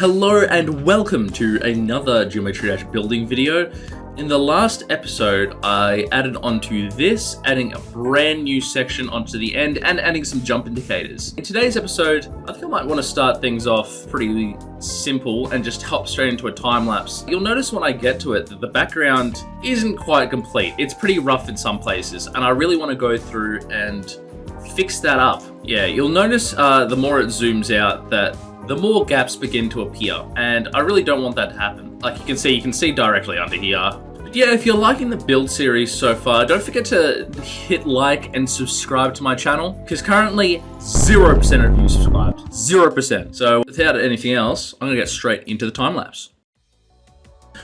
Hello and welcome to another Geometry Dash building video. In the last episode, I added onto this, adding a brand new section onto the end and adding some jump indicators. In today's episode, I think I might want to start things off pretty simple and just hop straight into a time lapse. You'll notice when I get to it that the background isn't quite complete. It's pretty rough in some places, and I really want to go through and fix that up. Yeah, you'll notice the more it zooms out that the more gaps begin to appear, and I really don't want that to happen. Like you can see directly under here. But yeah, if you're liking the build series so far, don't forget to hit like and subscribe to my channel, because currently 0% of you subscribed. 0%. So without anything else, I'm gonna get straight into the time lapse.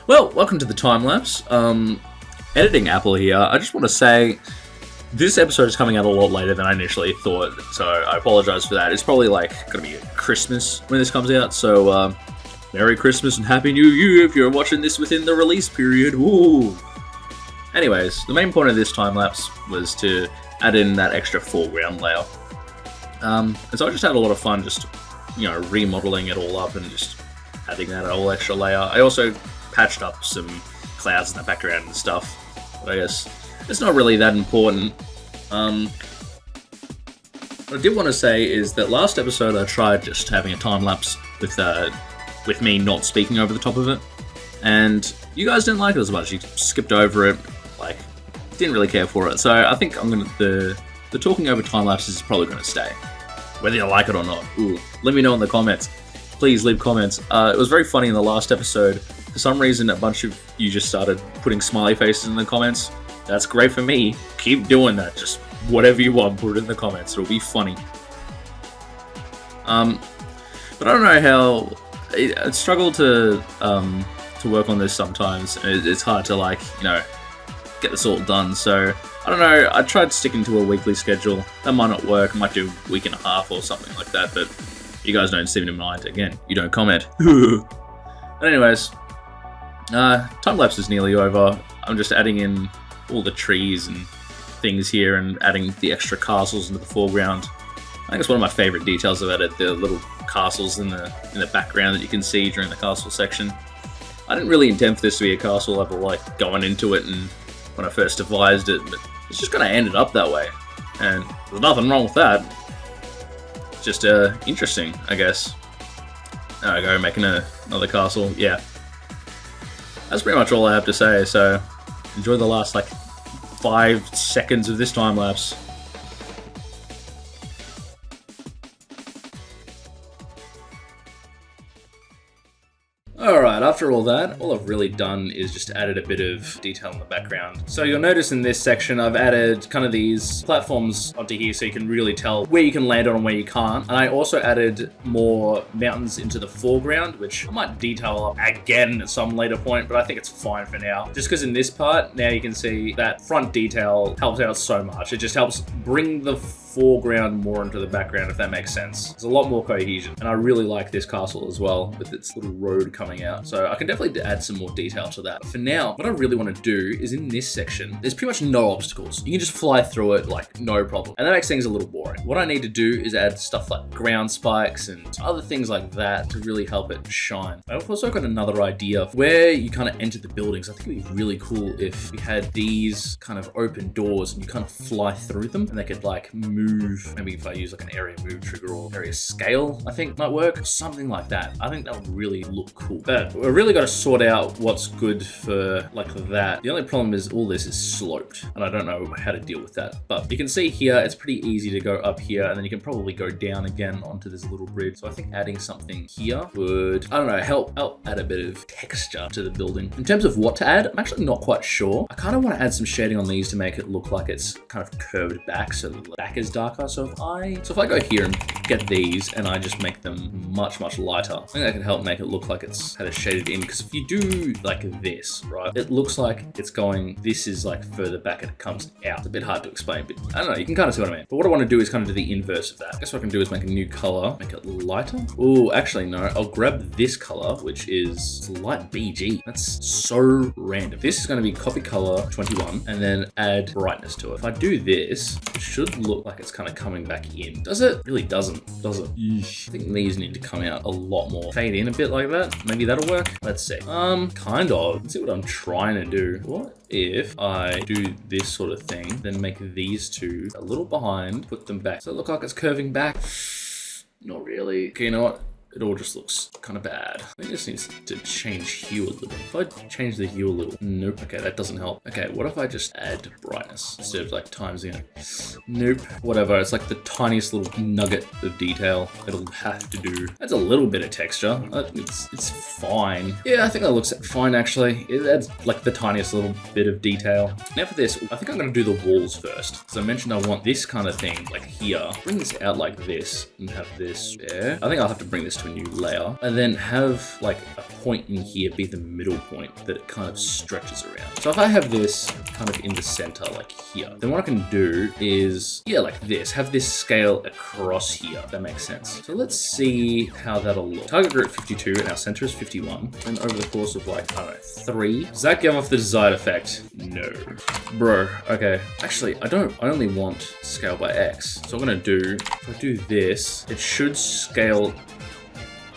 Well, welcome to the time lapse. Editing Apple here. I just want to say, this episode is coming out a lot later than I initially thought, so I apologize for that. It's probably gonna be Christmas when this comes out, so Merry Christmas and Happy New Year if you're watching this within the release period. Woo! Anyways, the main point of this time lapse was to add in that extra foreground layer. And so I just had a lot of fun just, remodeling it all up and just adding that whole extra layer. I also patched up some clouds in the background and stuff, but I guess it's not really that important. What I did want to say is that last episode I tried just having a time lapse with me not speaking over the top of it, and you guys didn't like it as much. You skipped over it, didn't really care for it. So I think the talking over time lapses is probably gonna stay, whether you like it or not. Ooh, let me know in the comments. Please leave comments. It was very funny in the last episode. For some reason, a bunch of you just started putting smiley faces in the comments. That's great for me. Keep doing that. Just whatever you want, put it in the comments. It'll be funny. But I don't know how. I struggle to work on this sometimes. It's hard to get this all done. So I don't know. I tried sticking to a weekly schedule. That might not work. I might do a week and a half or something like that. But you guys don't seem to mind. Again, you don't comment. But anyways, time lapse is nearly over. I'm just adding in all the trees and things here and adding the extra castles into the foreground. I think it's one of my favorite details about it, the little castles in the background that you can see during the castle section. I didn't really intend for this to be a castle level going into it and when I first devised it, but it's just kind of ended up that way. And there's nothing wrong with that. It's just interesting, I guess. There I go, making another castle. Yeah. That's pretty much all I have to say, so enjoy the last 5 seconds of this time lapse. Alright, after all that, all I've really done is just added a bit of detail in the background. So you'll notice in this section I've added kind of these platforms onto here so you can really tell where you can land on and where you can't. And I also added more mountains into the foreground, which I might detail up again at some later point, but I think it's fine for now. Just because in this part, now you can see that front detail helps out so much. It just helps bring the foreground more into the background, if that makes sense. There's a lot more cohesion, and I really like this castle as well with its little road coming out. So I can definitely add some more detail to that. For now, what I really want to do is in this section, there's pretty much no obstacles. You can just fly through it no problem. And that makes things a little boring. What I need to do is add stuff like ground spikes and other things like that to really help it shine. I've also got another idea where you kind of enter the buildings. I think it'd be really cool if we had these kind of open doors and you kind of fly through them and they could move. Maybe if I use an area move trigger or area scale, I think might work. Something like that. I think that would really look cool. But we've really got to sort out what's good for that. The only problem is all this is sloped and I don't know how to deal with that. But you can see here, it's pretty easy to go up here and then you can probably go down again onto this little bridge. So I think adding something here would, I don't know, help add a bit of texture to the building. In terms of what to add, I'm actually not quite sure. I kind of want to add some shading on these to make it look like it's kind of curved back so the back is darker. So if I go here and get these and I just make them much lighter, I think that can help make it look like it's had a shaded in. Because if you do this, right, it looks like it's going, this is further back and it comes out. It's a bit hard to explain, but I don't know, you can kind of see what I mean. But what I want to do is kind of do the inverse of that. I guess what I can do is make a new color, make it lighter. Oh, actually no, I'll grab this color, which is light BG. That's so random. This is going to be copy color 21 and then add brightness to it. If I do this, it should look like like it's kind of coming back in. Does it? Really doesn't, does it? Eesh. I think these need to come out a lot more. Fade in a bit like that. Maybe that'll work. Let's see. Kind of. Let's see what I'm trying to do. What if I do this sort of thing, then make these two a little behind, put them back. Does it look like it's curving back? Not really. Okay, you know what? It all just looks kind of bad. I think this needs to change hue a little. If I change the hue a little, nope. Okay, that doesn't help. Okay, what if I just add brightness instead of like timesing it? Nope. Whatever. It's like the tiniest little nugget of detail it'll have to do. That's a little bit of texture. It's fine. Yeah, I think that looks fine actually. That's like the tiniest little bit of detail. Now for this, I think I'm gonna do the walls first. Because I mentioned I want this kind of thing like here. Bring this out like this and have this there. I think I'll have to bring this to a new layer and then have like a point in here be the middle point that it kind of stretches around. So if I have this kind of in the center like here, then what I can do is, yeah, like this, have this scale across here, if that makes sense. So let's see how that'll look. Target group 52 and our center is 51. And over the course of like, I don't know, 3, does that give off the desired effect? No. Bro, okay. Actually, I only want scale by X. So I'm gonna do, if I do this, it should scale.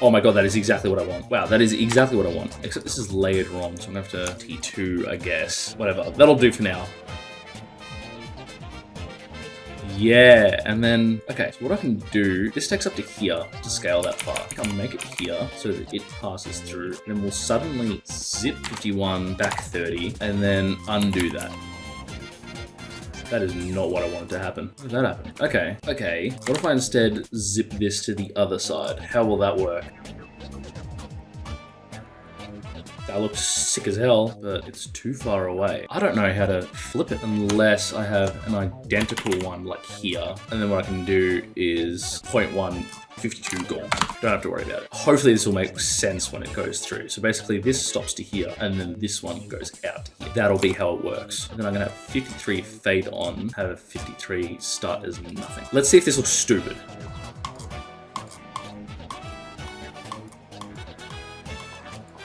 Oh my god, that is exactly what I want. Wow, that is exactly what I want. Except this is layered wrong, so I'm gonna have to T2, I guess. Whatever, that'll do for now. Yeah, and then, okay, so what I can do, this takes up to here to scale that far. I think I'll make it here so that it passes through. And then we'll suddenly zip 51 back 30 and then undo that. That is not what I wanted to happen. How did that happen? Okay. What if I instead zip this to the other side? How will that work? That looks sick as hell, but it's too far away. I don't know how to flip it unless I have an identical one like here. And then what I can do is 0.1, 52 gone. Don't have to worry about it. Hopefully this will make sense when it goes through. So basically this stops to here and then this one goes out to here. That'll be how it works. And then I'm gonna have 53 fade on, have 53 start as nothing. Let's see if this looks stupid.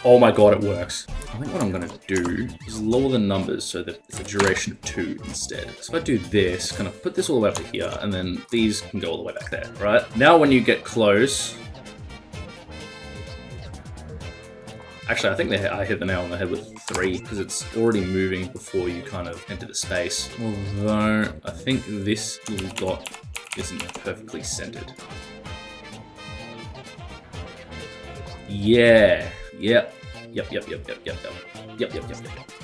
Oh my god, it works. I think what I'm gonna do is lower the numbers so that it's a duration of 2 instead. So if I do this, kind of put this all the way up to here, and then these can go all the way back there, right? Now when you get close, actually I think I hit the nail on the head with 3 because it's already moving before you kind of enter the space. Although I think this little dot isn't perfectly centered. Yeah. Yep.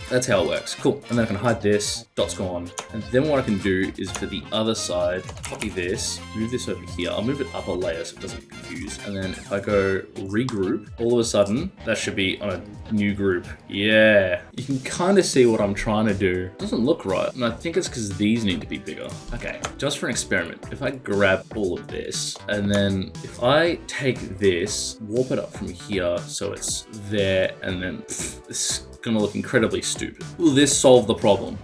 That's how it works. Cool. And then I can hide this, dot's gone. And then what I can do is for the other side, copy this, move this over here. I'll move it up a layer so it doesn't get confused. And then if I go regroup, all of a sudden, that should be on a new group. Yeah. You can kind of see what I'm trying to do. It doesn't look right. And I think it's because these need to be bigger. Okay, just for an experiment, if I grab all of this, and then if I take this, warp it up from here so it's there, and then this gonna look incredibly stupid. Will this solve the problem?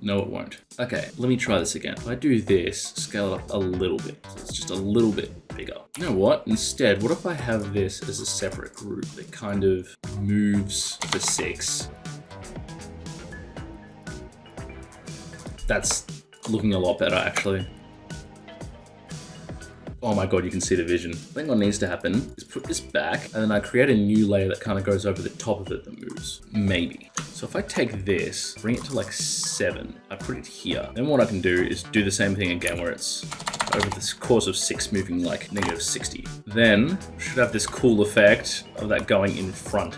No, it won't. Okay, let me try this again. If I do this, scale it up a little bit, so it's just a little bit bigger. You know what? Instead, what if I have this as a separate group that kind of moves to 6? That's looking a lot better, actually. Oh my god, you can see the vision. I think what needs to happen is put this back, and then I create a new layer that kind of goes over the top of it that moves. Maybe. So if I take this, bring it to like 7, I put it here. Then what I can do is do the same thing again where it's over this course of 6 moving like -60. Then, should have this cool effect of that going in front.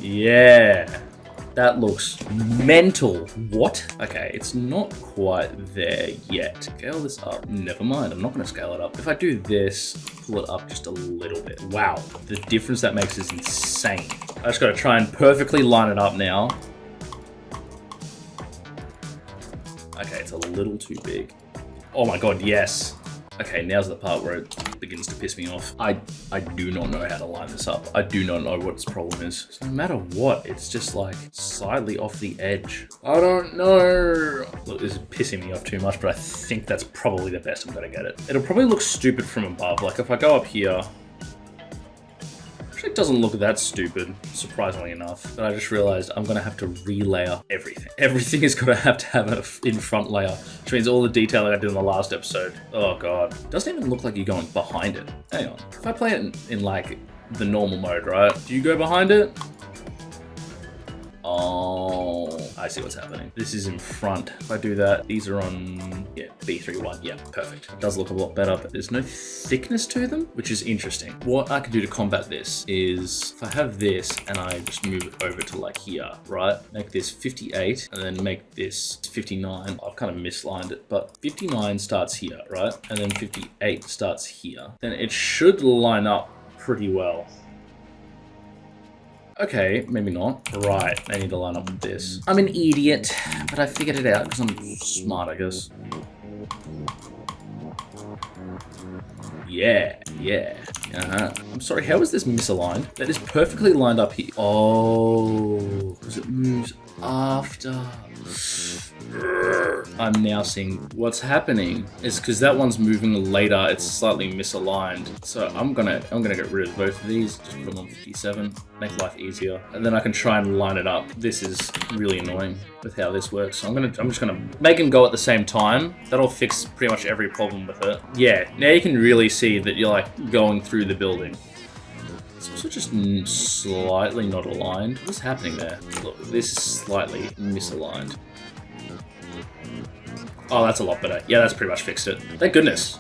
Yeah. That looks mental. What? Okay, it's not quite there yet. Scale this up. Never mind, I'm not gonna scale it up. If I do this, pull it up just a little bit. Wow, the difference that makes is insane. I just gotta try and perfectly line it up now. Okay, it's a little too big. Oh my god, yes. Okay, now's the part where it begins to piss me off. I do not know how to line this up. I do not know what its problem is. So no matter what, it's just like slightly off the edge. I don't know. Look, this is pissing me off too much, but I think that's probably the best I'm gonna get it. It'll probably look stupid from above. Like if I go up here, Actually, it doesn't look that stupid, surprisingly enough. But I just realized I'm gonna have to relayer everything. Everything is gonna have to have an in front layer, which means all the detailing I did in the last episode. Oh god. It doesn't even look like you're going behind it. Hang on. If I play it in like the normal mode, right? Do you go behind it? Oh, I see what's happening. This is in front. If I do that, these are on, yeah, B31. Yeah, perfect. It does look a lot better, but there's no thickness to them, which is interesting. What I can do to combat this is, if I have this and I just move it over to like here, right? Make this 58 and then make this 59. I've kind of mislined it, but 59 starts here, right? And then 58 starts here. Then it should line up pretty well. Okay, maybe not. Right, I need to line up with this. I'm an idiot, but I figured it out because I'm smart, I guess. Yeah. I'm sorry, how is this misaligned? That is perfectly lined up here. Oh, because it moves after. I'm now seeing what's happening is because that one's moving later, it's slightly misaligned. So I'm gonna get rid of both of these, just put them on 57, make life easier. And then I can try and line it up. This is really annoying with how this works. So I'm just gonna make them go at the same time. That'll fix pretty much every problem with it. Yeah, now you can really see that you're like going through the building. It's also just slightly not aligned. What's happening there? Look, this is slightly misaligned. Oh, that's a lot better. Yeah, that's pretty much fixed it. Thank goodness.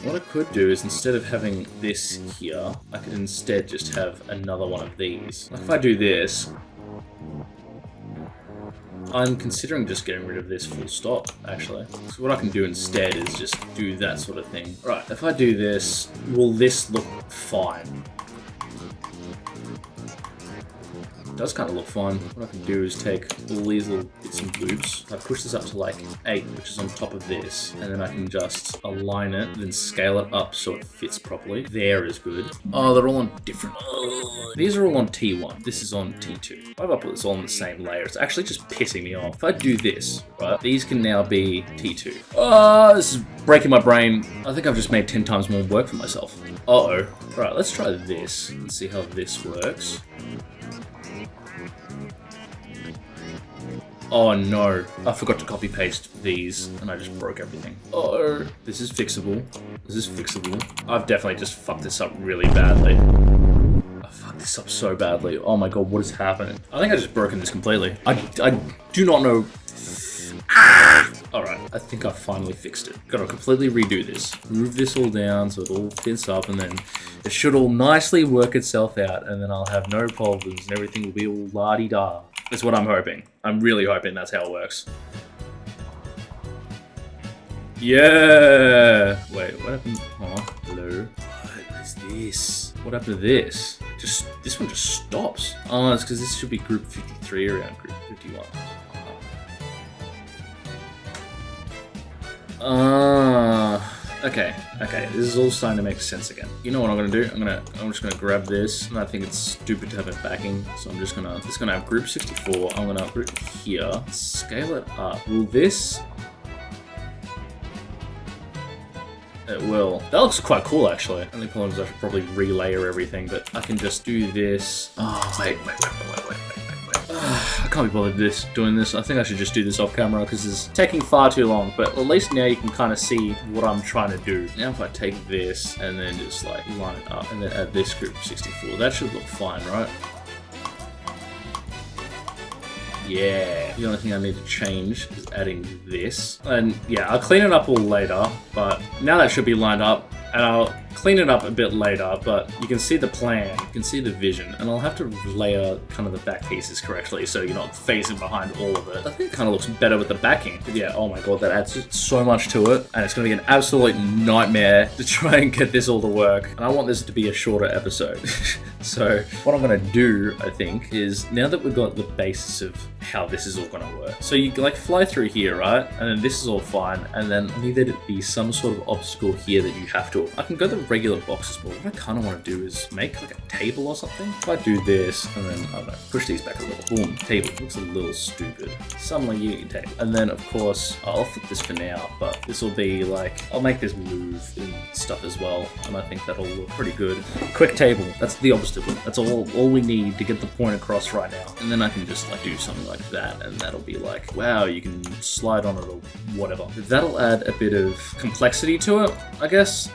What I could do is instead of having this here, I could instead just have another one of these. Like if I do this, I'm considering just getting rid of this full stop, actually. So what I can do instead is just do that sort of thing. Right, if I do this, will this look fine? It does kind of look fine. What I can do is take all these little bits and loops. I push this up to like 8, which is on top of this, and then I can just align it, then scale it up so it fits properly. There is good. Oh, they're all on different. These are all on T1. This is on T2. Why have I put this all on the same layer? It's actually just pissing me off. If I do this, right, these can now be T2. Oh, this is breaking my brain. I think I've just made 10 times more work for myself. Uh-oh. Right, let's try this and see how this works. Oh no, I forgot to copy paste these and I just broke everything. Oh, this is fixable. This is fixable. I've definitely just fucked this up really badly. I fucked this up so badly. Oh my god, what is happening? I think I just broken this completely. I do not know. Alright, I think I finally fixed it. Gotta completely redo this. Move this all down so it all fits up and then it should all nicely work itself out and then I'll have no problems and everything will be all la-di-da. That's what I'm hoping. I'm really hoping that's how it works. Yeah! Wait, what happened? Oh, hello. What is this? What happened to this? This one just stops. Oh, it's because this should be group 53 around group 51. Okay, this is all starting to make sense again. You know what I'm gonna do? I'm just gonna grab this, and I think it's stupid to have it backing, so I'm just gonna have group 64. I'm gonna put it here, scale it up. Will this? It will. That looks quite cool, actually. Only problem is I should probably relayer everything, but I can just do this. Oh, wait. I can't be bothered doing this. I think I should just do this off camera because it's taking far too long. But at least now you can kind of see what I'm trying to do. Now if I take this and then just like line it up and then add this group 64, that should look fine, right? Yeah. The only thing I need to change is adding this. And yeah, I'll clean it up all later, but now that should be lined up. And I'll clean it up a bit later, but you can see the plan, you can see the vision, and I'll have to layer kind of the back pieces correctly so you're not facing behind all of it. I think it kind of looks better with the backing. But yeah, oh my god, that adds so much to it, and it's going to be an absolute nightmare to try and get this all to work. And I want this to be a shorter episode. So what I'm going to do, I think, is now that we've got the basis of how this is all going to work. So you like fly through here, right? And then this is all fine, and then I need there to be some sort of obstacle here that you have to. I can go the regular boxes, but what I kind of want to do is make like a table or something. If I do this and then, I don't know, push these back a little, boom, table. Looks a little stupid. Some like you can take. And then of course, I'll flip this for now, but this will be like, I'll make this move and stuff as well, and I think that'll look pretty good. Quick table, that's the obstacle. That's all we need to get the point across right now. And then I can just like do something like that, and that'll be like, wow, you can slide on it or whatever. That'll add a bit of complexity to it, I guess.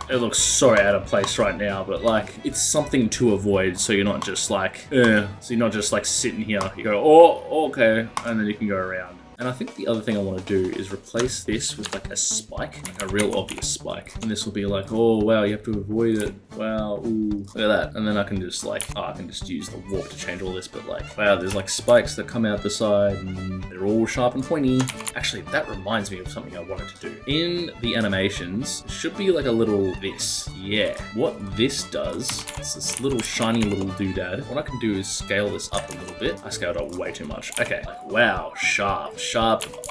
It looks so out of place right now, but like, it's something to avoid, so you're not just like, so you're not just like sitting here. You go, oh, okay, and then you can go around. And I think the other thing I want to do is replace this with like a spike, like a real obvious spike. And this will be like, oh wow, you have to avoid it. Wow, ooh, look at that. And then I can just like, I can just use the warp to change all this, but like, wow, there's like spikes that come out the side and they're all sharp and pointy. Actually, that reminds me of something I wanted to do. In the animations, should be like a little this. Yeah. What this does, it's this little shiny little doodad. What I can do is scale this up a little bit. I scaled up way too much. Okay, like, wow, sharp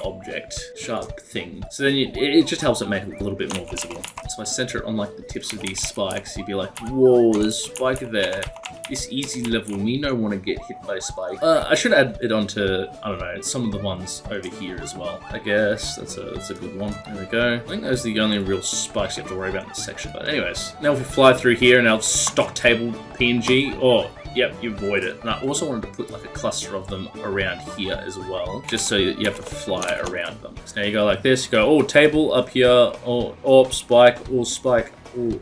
object, sharp thing. So then it just helps it make it a little bit more visible. So I center it on like the tips of these spikes. You'd be like, whoa, there's a spike there. This easy level, we don't want to get hit by a spike. I should add it onto, I don't know, some of the ones over here as well. I guess that's a good one. There we go. I think those are the only real spikes you have to worry about in this section. But anyways, now if we fly through here and our stock table PNG, oh, yep, you avoid it. And I also wanted to put like a cluster of them around here as well, just so that you have to fly around them. So now you go like this, you go, oh, table up here, oh, spike, oh, spike, oh.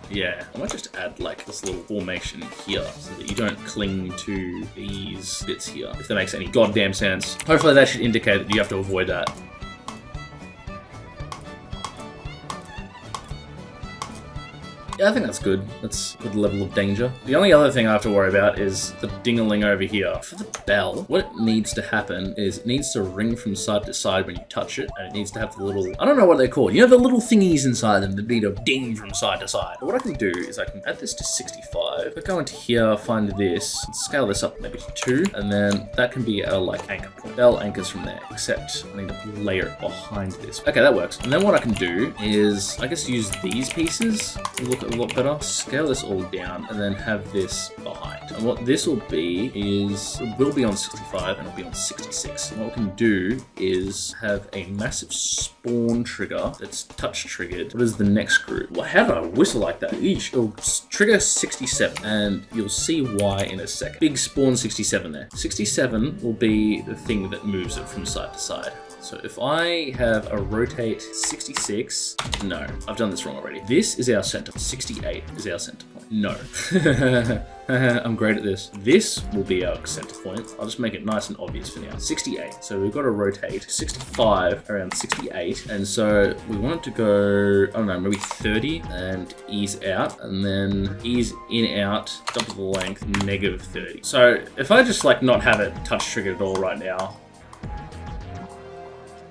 Yeah, I might just add like this little formation here so that you don't cling to these bits here, if that makes any goddamn sense. Hopefully that should indicate that you have to avoid that. Yeah, I think that's good. That's a good level of danger. The only other thing I have to worry about is the ding-a-ling over here. For the bell, what needs to happen is it needs to ring from side to side when you touch it, and it needs to have the little, I don't know what they're called. You know the little thingies inside them that need to ding from side to side. But what I can do is I can add this to 65. If I go into here, find this, and scale this up maybe to 2, and then that can be a like anchor point. Bell anchors from there, except I need to layer it behind this. Okay, that works. And then what I can do is, I guess use these pieces to look a lot better. Scale this all down and then have this behind. And what this will be is, it will be on 65 and it'll be on 66. And what we can do is have a massive spawn trigger that's touch triggered. What is the next group? Well, how do I whistle like that? Eesh. It'll trigger 67 and you'll see why in a second. Big spawn 67 there. 67 will be the thing that moves it from side to side. So if I have a rotate 66, no, I've done this wrong already. This is our center. 68 is our center point. No. I'm great at this. This will be our center point. I'll just make it nice and obvious for now. 68. So we've got to rotate 65 around 68. And so we want it to go, I don't know, maybe 30 and ease out. And then ease in, out, double the length, negative 30. So if I just like not have it touch triggered at all right now,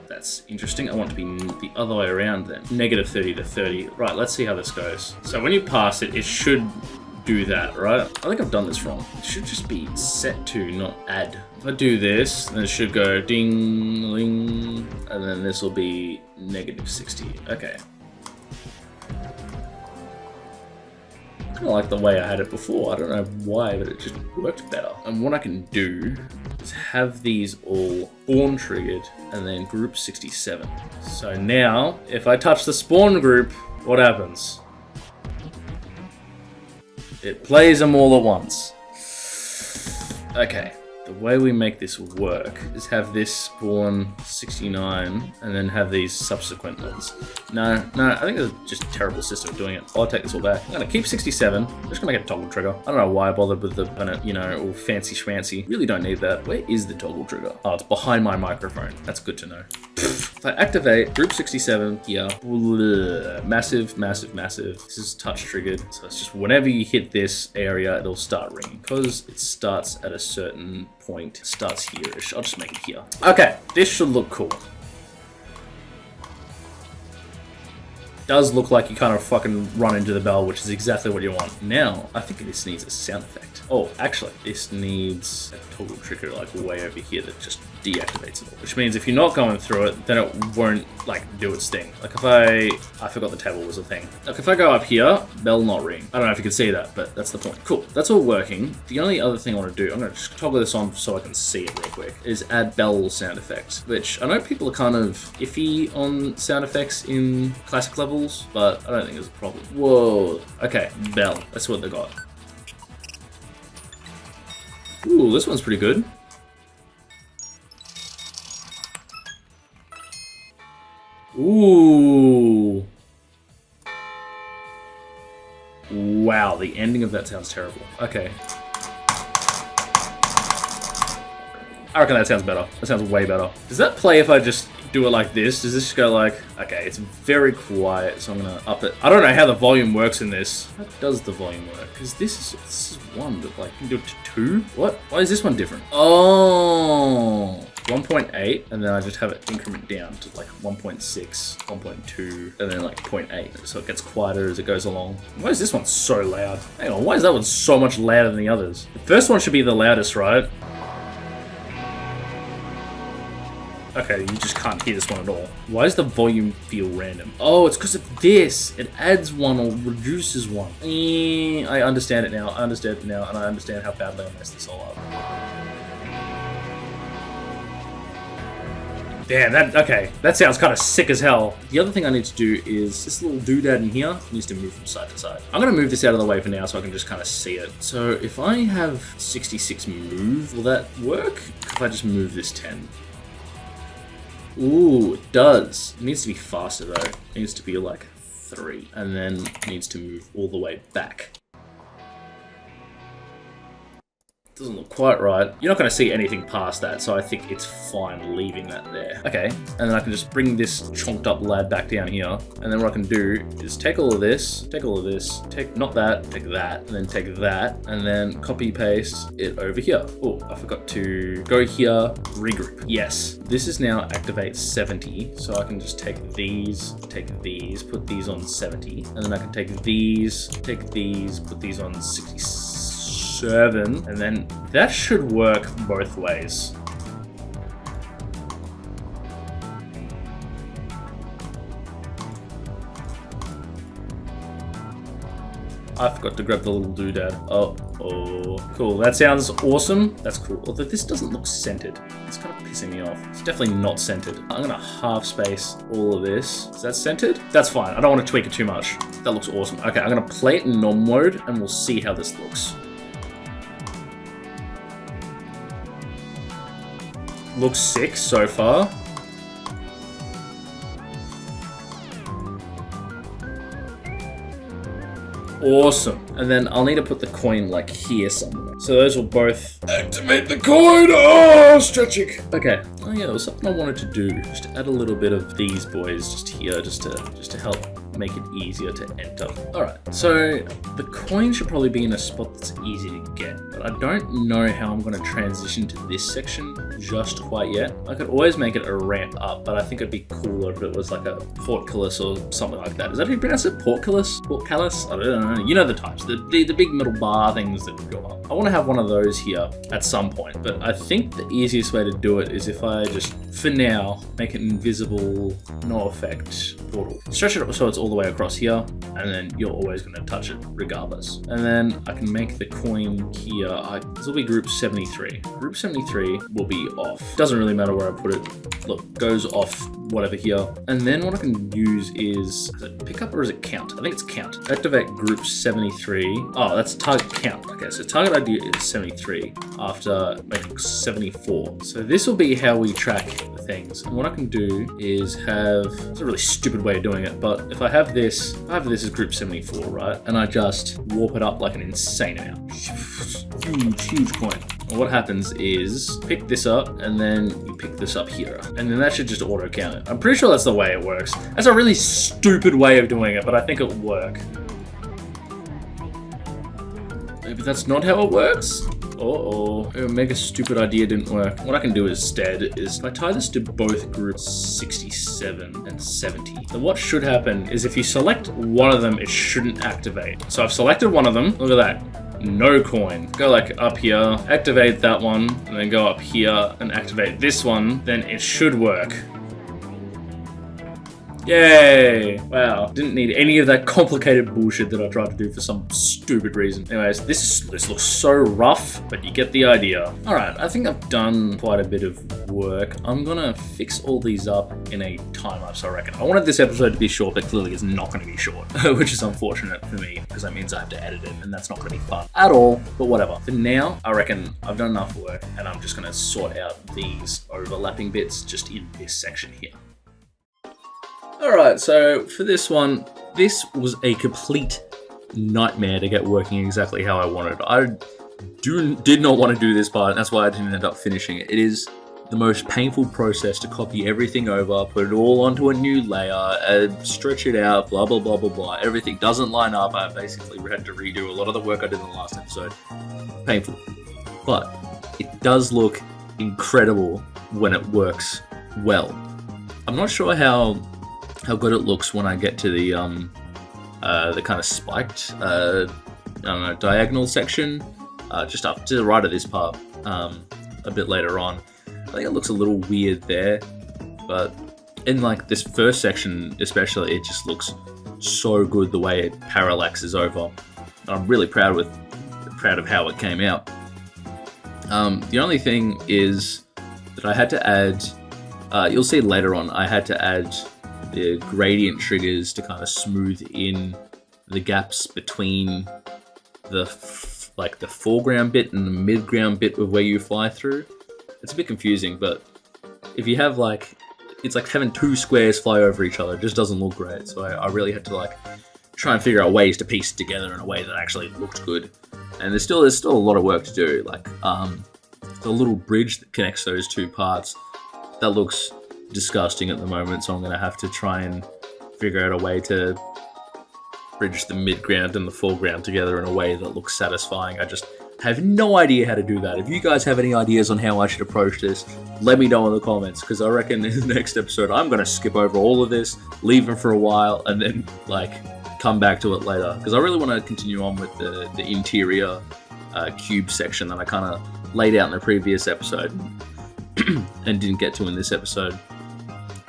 that's interesting. I want it to be the other way around then. Negative 30 to 30. Right, let's see how this goes. So when you pass it, it should do that, right? I think I've done this wrong. It should just be set to, not add. If I do this, then it should go ding, ling, and then this will be negative 60. Okay. I kind of like the way I had it before. I don't know why, but it just worked better. And what I can do is have these all spawn triggered and then group 67. So now, if I touch the spawn group, what happens? It plays them all at once. Okay. The way we make this work is have this spawn 69 and then have these subsequent ones. No, I think it's just a terrible system of doing it. I'll take this all back. I'm gonna keep 67. I'm just gonna make it a toggle trigger. I don't know why I bothered with the, you know, all fancy schmancy. Really don't need that. Where is the toggle trigger? Oh, it's behind my microphone. That's good to know. If I activate group 67 here, massive. This is touch triggered. So it's just whenever you hit this area, it'll start ringing. Because it starts at a certain point, it starts here-ish. I'll just make it here. Okay, this should look cool. Does look like you kind of fucking run into the bell, which is exactly what you want. Now, I think this needs a sound effect. Oh, actually, this needs a toggle trigger like way over here that just deactivates it all. Which means if you're not going through it, then it won't like do its thing. Like if I forgot the table was a thing. Like if I go up here, bell not ring. I don't know if you can see that, but that's the point. Cool, that's all working. The only other thing I want to do, I'm gonna just toggle this on so I can see it real quick, is add bell sound effects, which I know people are kind of iffy on sound effects in classic levels, but I don't think there's a problem. Whoa, okay, bell, that's what they got. Ooh, this one's pretty good. Ooh. Wow, the ending of that sounds terrible. Okay. I reckon that sounds better. That sounds way better. Does that play if I just do it like this? Does this just go like... Okay, it's very quiet, so I'm gonna up it. I don't know how the volume works in this. How does the volume work? Because this is 1, but like, you can do it to 2? What? Why is this one different? Oh... 1.8, and then I just have it increment down to like 1.6, 1.2, and then like 0.8. So it gets quieter as it goes along. Why is this one so loud? Hang on, why is that one so much louder than the others? The first one should be the loudest, right? Okay, you just can't hear this one at all. Why does the volume feel random? Oh, it's because of this. It adds one or reduces one. I understand it now. I understand it now, and I understand how badly I messed this all up. Damn, that sounds kind of sick as hell. The other thing I need to do is this little doodad in here needs to move from side to side. I'm gonna move this out of the way for now so I can just kind of see it. So if I have 66 move, will that work? If I just move this 10? Ooh, it does. It needs to be faster though. It needs to be like 3, and then it needs to move all the way back. Doesn't look quite right. You're not going to see anything past that, so I think it's fine leaving that there. Okay, and then I can just bring this chonked up lad back down here, and then what I can do is take all of this, take not that, take that, and then take that, and then copy paste it over here. Oh, I forgot to go here, regroup. Yes, this is now activate 70, so I can just take these, put these on 70, and then I can take these, put these on 67. And then that should work both ways. I forgot to grab the little doodad. Oh, cool. That sounds awesome. That's cool. Although this doesn't look centered. It's kind of pissing me off. It's definitely not centered. I'm gonna half space all of this. Is that centered? That's fine. I don't want to tweak it too much. That looks awesome. Okay, I'm gonna play it in normal mode and we'll see how this looks. Looks sick so far. Awesome. And then I'll need to put the coin like here somewhere. So those will both activate the coin. Oh, stretching. Okay. Oh yeah, there was something I wanted to do. Just to add a little bit of these boys just here, just to help make it easier to enter. All right, so the coin should probably be in a spot that's easy to get, but I don't know how I'm gonna transition to this section just quite yet. I could always make it a ramp up, but I think it'd be cooler if it was like a portcullis or something like that. Is that how you pronounce it? Portcullis? Portcullis? I don't know. You know the types, the big metal bar things that go up. I wanna have one of those here at some point, but I think the easiest way to do it is if I just, for now, make it invisible, no effect portal. Stretch it up so it's all the way across here, and then you're always going to touch it regardless. And then I can make the coin here. This will be group 73. Group 73 will be off. Doesn't really matter where I put it. Look, goes off whatever here. And then what I can use is it pick up or is it count? I think it's count. Activate group 73. Oh, that's target count. Okay, so target ID is 73 after making 74. So this will be how we track the things. And what I can do is have, it's a really stupid way of doing it, but if I have this as group 74, right? And I just warp it up like an insane amount. Huge coin. And what happens is pick this up and then you pick this up here. And then that should just auto count it. I'm pretty sure that's the way it works. That's a really stupid way of doing it, but I think it'll work. Maybe that's not how it works? A mega stupid idea didn't work. What I can do instead is if I tie this to both groups 67 and 70, then what should happen is if you select one of them, it shouldn't activate. So I've selected one of them. Look at that. no coin. Go like up here, activate that one, and then go up here and activate this one, then it should work. Yay! Wow, didn't need any of that complicated bullshit that I tried to do for some stupid reason. Anyways, this looks so rough, but you get the idea. All right, I think I've done quite a bit of work. I'm gonna fix all these up in a time lapse, I reckon. I wanted this episode to be short, but clearly it's not gonna be short, which is unfortunate for me, because that means I have to edit it, and that's not gonna be fun at all, but whatever. For now, I reckon I've done enough work, and I'm just gonna sort out these overlapping bits just in this section here. Alright, so for this one, this was a complete nightmare to get working exactly how I wanted. I did not want to do this part, and that's why I didn't end up finishing it. It is the most painful process to copy everything over, put it all onto a new layer, stretch it out, blah, blah, blah, blah, blah. Everything doesn't line up. I basically had to redo a lot of the work I did in the last episode. Painful. But it does look incredible when it works well. I'm not sure how good it looks when I get to the kind of spiked, diagonal section, just up to the right of this part, a bit later on. I think it looks a little weird there, but in like this first section especially, it just looks so good the way it parallaxes over. I'm really proud of how it came out. The only thing is that I had to add, you'll see later on, I had to add the gradient triggers to kind of smooth in the gaps between the foreground bit and the midground bit of where you fly through. It's a bit confusing, but if you have it's like having two squares fly over each other. It just doesn't look great. So I really had to try and figure out ways to piece it together in a way that actually looked good. And there's still a lot of work to do. The little bridge that connects those two parts, that looks disgusting at the moment, so I'm going to have to try and figure out a way to bridge the midground and the foreground together in a way that looks satisfying. I just have no idea how to do that. If you guys have any ideas on how I should approach this, let me know in the comments, because I reckon in the next episode I'm going to skip over all of this, leave it for a while, and then come back to it later, because I really want to continue on with the interior cube section that I kind of laid out in the previous episode and didn't get to in this episode.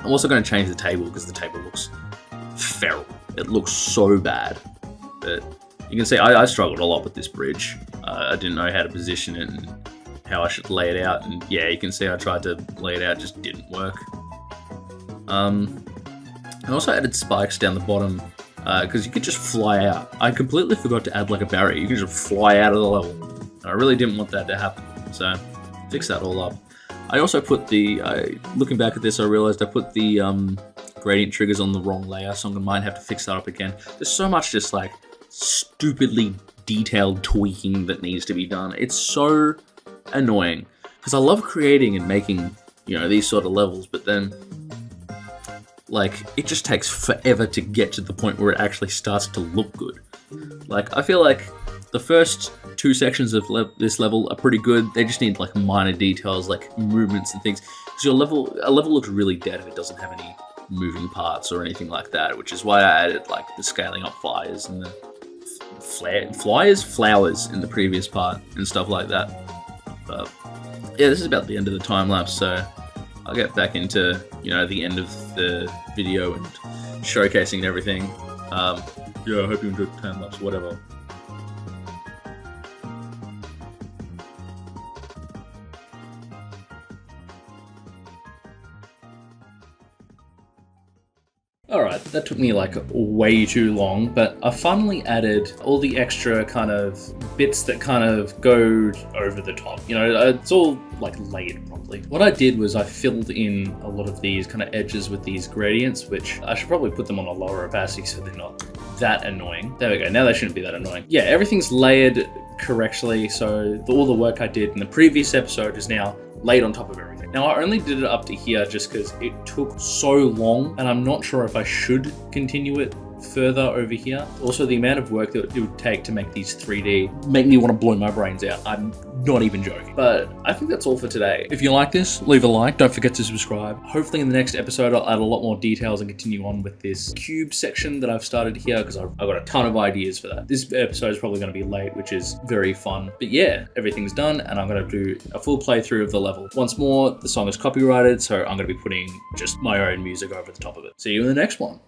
I'm also going to change the table because the table looks feral. It looks so bad. But you can see I struggled a lot with this bridge. I didn't know how to position it and how I should lay it out. And yeah, you can see I tried to lay it out, it just didn't work. I also added spikes down the bottom because you could just fly out. I completely forgot to add a barrier. You could just fly out of the level. And I really didn't want that to happen. So fix that all up. I also put looking back at this, I realized I put the gradient triggers on the wrong layer, so I might have to fix that up again. There's so much just stupidly detailed tweaking that needs to be done. It's so annoying, because I love creating and making, these sort of levels, but then, it just takes forever to get to the point where it actually starts to look good. I feel like the first two sections of this level are pretty good. They just need minor details, movements and things. Because a level looks really dead if it doesn't have any moving parts or anything like that, which is why I added the scaling up flyers and the flowers in the previous part and stuff like that. But yeah, this is about the end of the time lapse, so I'll get back into the end of the video and showcasing everything. I hope you enjoyed the time lapse, whatever. Alright, that took me way too long, but I finally added all the extra kind of bits that kind of go over the top. It's all layered properly. What I did was I filled in a lot of these kind of edges with these gradients, which I should probably put them on a lower opacity so they're not that annoying. There we go, now they shouldn't be that annoying. Yeah, everything's layered correctly, so all the work I did in the previous episode is now laid on top of everything. Now, I only did it up to here just because it took so long, and I'm not sure if I should continue it further over here. Also, the amount of work that it would take to make these 3D make me want to blow my brains out. I'm not even joking. But I think that's all for today. If you like this, leave a like. Don't forget to subscribe. Hopefully in the next episode, I'll add a lot more details and continue on with this cube section that I've started here because I've got a ton of ideas for that. This episode is probably going to be late, which is very fun. But yeah, everything's done and I'm going to do a full playthrough of the level. Once more, the song is copyrighted, so I'm going to be putting just my own music over the top of it. See you in the next one.